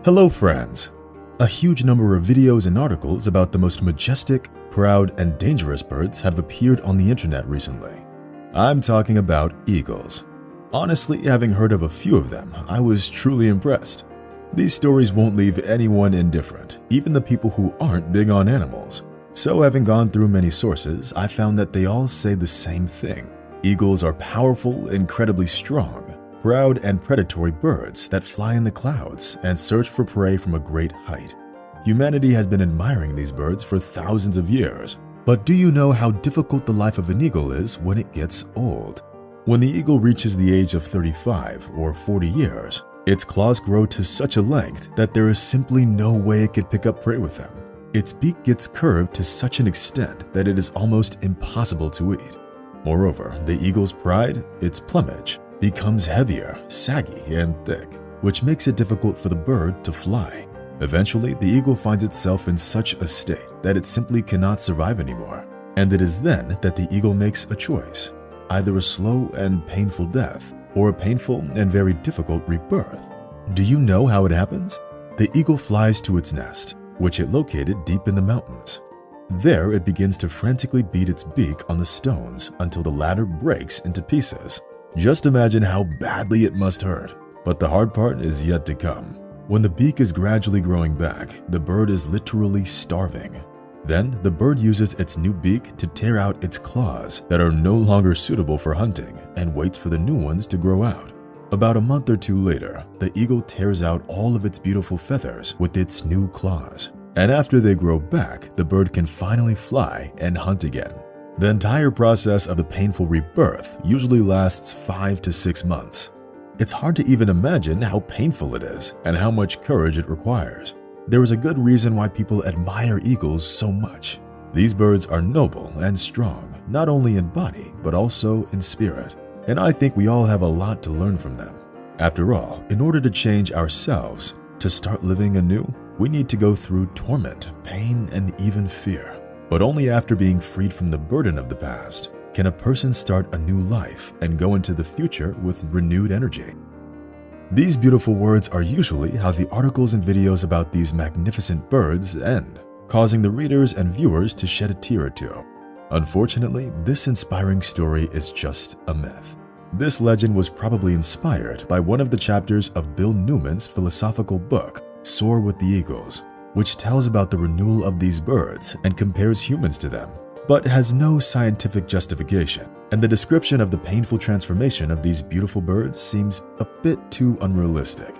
Hello friends! A huge number of videos and articles about the most majestic, proud, and dangerous birds have appeared on the internet recently. I'm talking about eagles. Honestly, having heard of a few of them, I was truly impressed. These stories won't leave anyone indifferent, even the people who aren't big on animals. So having gone through many sources, I found that they all say the same thing. Eagles are powerful, incredibly strong, proud and predatory birds that fly in the clouds and search for prey from a great height. Humanity has been admiring these birds for thousands of years. But do you know how difficult the life of an eagle is when it gets old? When the eagle reaches the age of 35 or 40 years, its claws grow to such a length that there is simply no way it could pick up prey with them. Its beak gets curved to such an extent that it is almost impossible to eat. Moreover, the eagle's pride, its plumage, becomes heavier, saggy, and thick, which makes it difficult for the bird to fly. Eventually, the eagle finds itself in such a state that it simply cannot survive anymore. And it is then that the eagle makes a choice, either a slow and painful death or a painful and very difficult rebirth. Do you know how it happens? The eagle flies to its nest, which it located deep in the mountains. There, it begins to frantically beat its beak on the stones until the latter breaks into pieces. Just imagine how badly it must hurt. But the hard part is yet to come. When the beak is gradually growing back, the bird is literally starving. Then, the bird uses its new beak to tear out its claws that are no longer suitable for hunting and waits for the new ones to grow out. About a month or two later, the eagle tears out all of its beautiful feathers with its new claws. And after they grow back, the bird can finally fly and hunt again. The entire process of the painful rebirth usually lasts 5 to 6 months. It's hard to even imagine how painful it is and how much courage it requires. There is a good reason why people admire eagles so much. These birds are noble and strong, not only in body, but also in spirit. And I think we all have a lot to learn from them. After all, in order to change ourselves, to start living anew, we need to go through torment, pain, and even fear. But only after being freed from the burden of the past can a person start a new life and go into the future with renewed energy. These beautiful words are usually how the articles and videos about these magnificent birds end, causing the readers and viewers to shed a tear or two. Unfortunately, this inspiring story is just a myth. This legend was probably inspired by one of the chapters of Bill Newman's philosophical book, Soar with the Eagles, which tells about the renewal of these birds and compares humans to them, but has no scientific justification, and the description of the painful transformation of these beautiful birds seems a bit too unrealistic.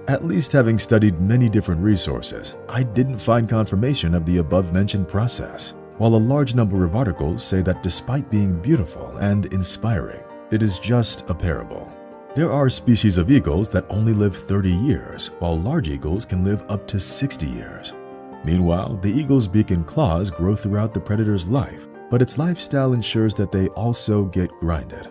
At least having studied many different resources, I didn't find confirmation of the above-mentioned process, while a large number of articles say that despite being beautiful and inspiring, it is just a parable. There are species of eagles that only live 30 years, while large eagles can live up to 60 years. Meanwhile, the eagle's beak and claws grow throughout the predator's life, but its lifestyle ensures that they also get grinded.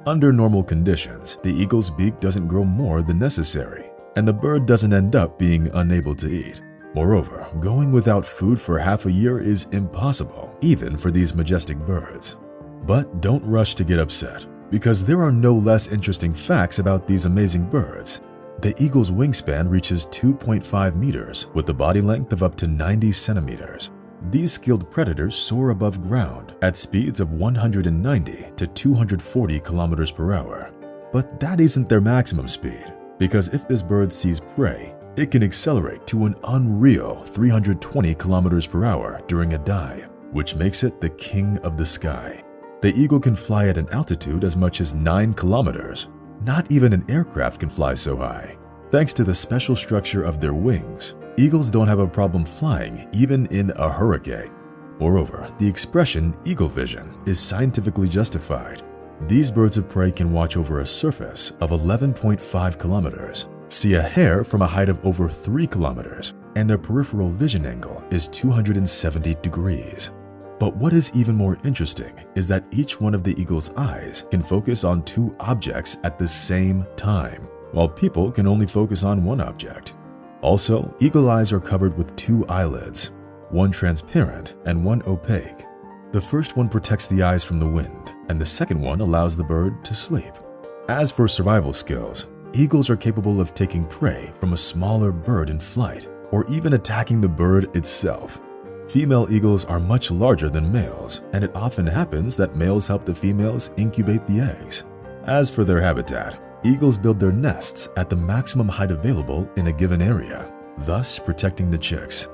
Under normal conditions, the eagle's beak doesn't grow more than necessary, and the bird doesn't end up being unable to eat. Moreover, going without food for half a year is impossible, even for these majestic birds. But don't rush to get upset, because there are no less interesting facts about these amazing birds. The eagle's wingspan reaches 2.5 meters with a body length of up to 90 centimeters. These skilled predators soar above ground at speeds of 190 to 240 kilometers per hour. But that isn't their maximum speed, because if this bird sees prey, it can accelerate to an unreal 320 kilometers per hour during a dive, which makes it the king of the sky. The eagle can fly at an altitude as much as 9 kilometers. Not even an aircraft can fly so high. Thanks to the special structure of their wings, eagles don't have a problem flying even in a hurricane. Moreover, the expression eagle vision is scientifically justified. These birds of prey can watch over a surface of 11.5 kilometers, see a hare from a height of over 3 kilometers, and their peripheral vision angle is 270 degrees. But what is even more interesting is that each one of the eagle's eyes can focus on 2 objects at the same time, while people can only focus on one object. Also, eagle eyes are covered with 2 eyelids, one transparent and one opaque. The first one protects the eyes from the wind, and the second one allows the bird to sleep. As for survival skills, Eagles are capable of taking prey from a smaller bird in flight, or even attacking the bird itself. Female eagles are much larger than males, and it often happens that males help the females incubate the eggs. As for their habitat, eagles build their nests at the maximum height available in a given area, thus protecting the chicks.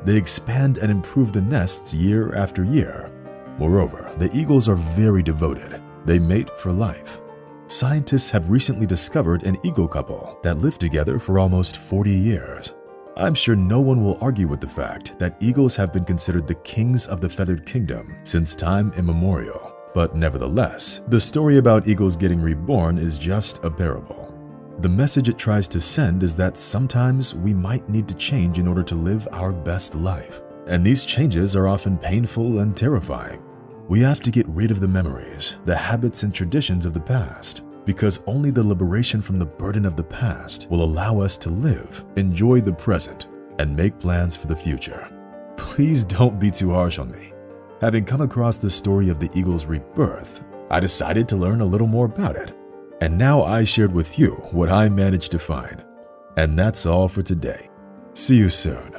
They expand and improve the nests year after year. Moreover, the eagles are very devoted. They mate for life. Scientists have recently discovered an eagle couple that lived together for almost 40 years. I'm sure no one will argue with the fact that eagles have been considered the kings of the feathered kingdom since time immemorial. But nevertheless, the story about eagles getting reborn is just a parable. The message it tries to send is that sometimes we might need to change in order to live our best life. And these changes are often painful and terrifying. We have to get rid of the memories, the habits and traditions of the past, because only the liberation from the burden of the past will allow us to live, enjoy the present, and make plans for the future. Please don't be too harsh on me. Having come across the story of the eagle's rebirth, I decided to learn a little more about it. And now I shared with you what I managed to find. And that's all for today. See you soon.